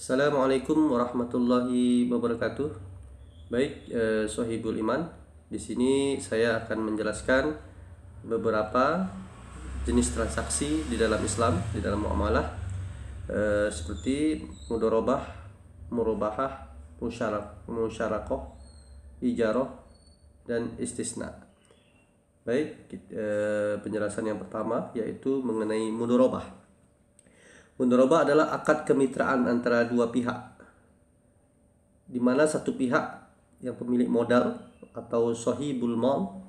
Assalamualaikum warahmatullahi wabarakatuh. Baik, Sohibul Iman. Di sini saya akan menjelaskan beberapa jenis transaksi di dalam Islam, di dalam muamalah, seperti mudharabah, murabahah, musyarakoh, ijarah, dan istisna. Baik, penjelasan yang pertama yaitu mengenai mudharabah. Mudharabah adalah akad kemitraan antara dua pihak, di mana satu pihak yang pemilik modal atau sahibul mal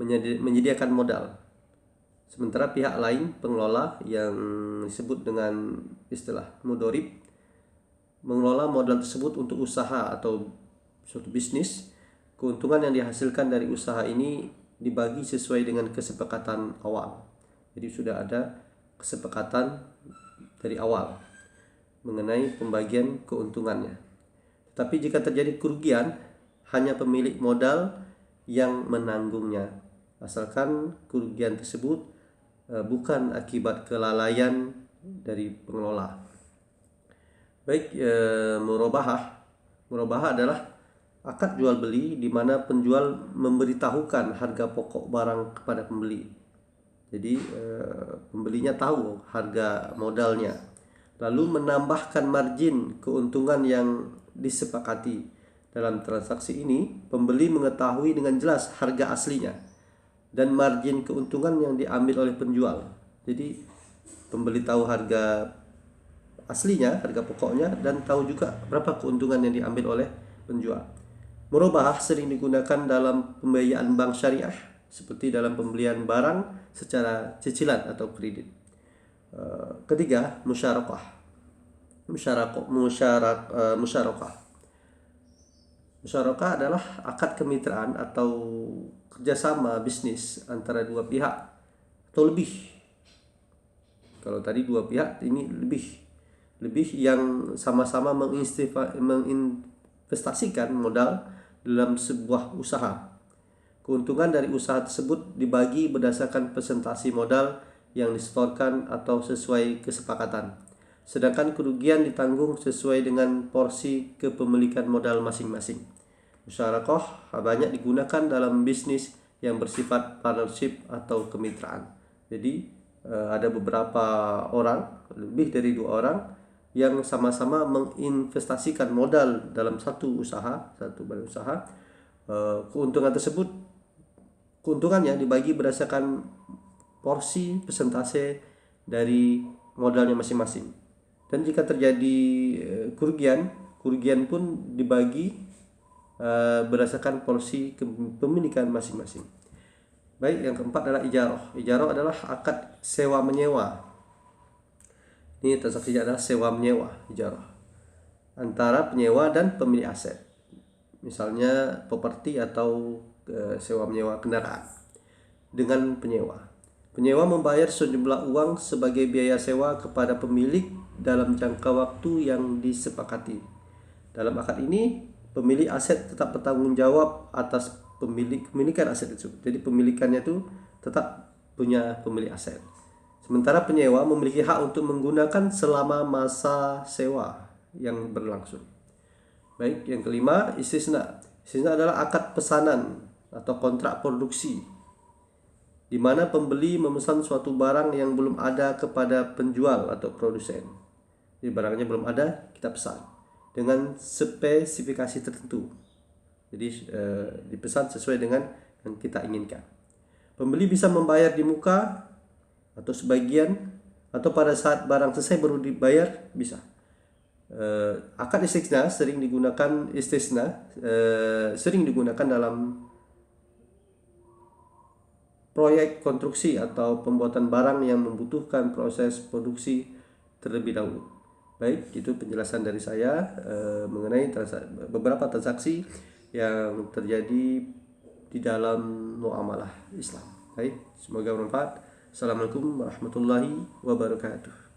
menyediakan modal, sementara pihak lain pengelola yang disebut dengan istilah mudharib mengelola modal tersebut untuk usaha atau suatu bisnis. Keuntungan yang dihasilkan dari usaha ini dibagi sesuai dengan kesepakatan awal. Jadi sudah ada kesepakatan dari awal mengenai pembagian keuntungannya. Tetapi jika terjadi kerugian, hanya pemilik modal yang menanggungnya, asalkan kerugian tersebut bukan akibat kelalaian dari pengelola. Baik, murabahah adalah akad jual beli di mana penjual memberitahukan harga pokok barang kepada pembeli. Jadi pembelinya tahu harga modalnya, lalu menambahkan margin keuntungan yang disepakati. Dalam transaksi ini, pembeli mengetahui dengan jelas harga aslinya dan margin keuntungan yang diambil oleh penjual. Jadi pembeli tahu harga aslinya, harga pokoknya, dan tahu juga berapa keuntungan yang diambil oleh penjual. Murabahah sering digunakan dalam pembiayaan bank syariah, seperti dalam pembelian barang secara cicilan atau kredit. Ketiga, musyarakah. Musyarakah adalah akad kemitraan atau kerjasama bisnis antara dua pihak atau lebih. Kalau tadi dua pihak, ini lebih yang sama-sama menginvestasikan modal dalam sebuah usaha. Keuntungan dari usaha tersebut dibagi berdasarkan presentasi modal yang disetorkan atau sesuai kesepakatan. Sedangkan kerugian ditanggung sesuai dengan porsi kepemilikan modal masing-masing. Musyarakah banyak digunakan dalam bisnis yang bersifat partnership atau kemitraan. Jadi ada beberapa orang, lebih dari 2 orang, yang sama-sama menginvestasikan modal dalam satu badan usaha. Keuntungannya dibagi berdasarkan porsi persentase dari modalnya masing-masing. Dan jika terjadi kerugian pun dibagi berdasarkan porsi kepemilikan masing-masing. Baik, yang keempat adalah ijarah. Ijarah adalah akad sewa menyewa. Ini transaksinya adalah sewa menyewa, ijarah, antara penyewa dan pemilik aset. Misalnya properti atau sewa menyewa kendaraan dengan penyewa. Penyewa membayar sejumlah uang sebagai biaya sewa kepada pemilik dalam jangka waktu yang disepakati. Dalam akad ini, pemilik aset tetap bertanggung jawab atas pemilikan aset itu. Jadi pemilikannya itu tetap punya pemilik aset. Sementara penyewa memiliki hak untuk menggunakan selama masa sewa yang berlangsung. Baik, yang kelima, istisna. Istisna adalah akad pesanan atau kontrak produksi, di mana pembeli memesan suatu barang yang belum ada kepada penjual atau produsen. Jadi barangnya belum ada, kita pesan dengan spesifikasi tertentu. Jadi dipesan sesuai dengan yang kita inginkan. Pembeli bisa membayar di muka atau sebagian, atau pada saat barang selesai baru dibayar, bisa. Akad istisna sering digunakan dalam proyek konstruksi atau pembuatan barang yang membutuhkan proses produksi terlebih dahulu. Baik, itu penjelasan dari saya mengenai beberapa transaksi yang terjadi di dalam muamalah Islam. Baik, semoga bermanfaat. Assalamualaikum warahmatullahi wabarakatuh.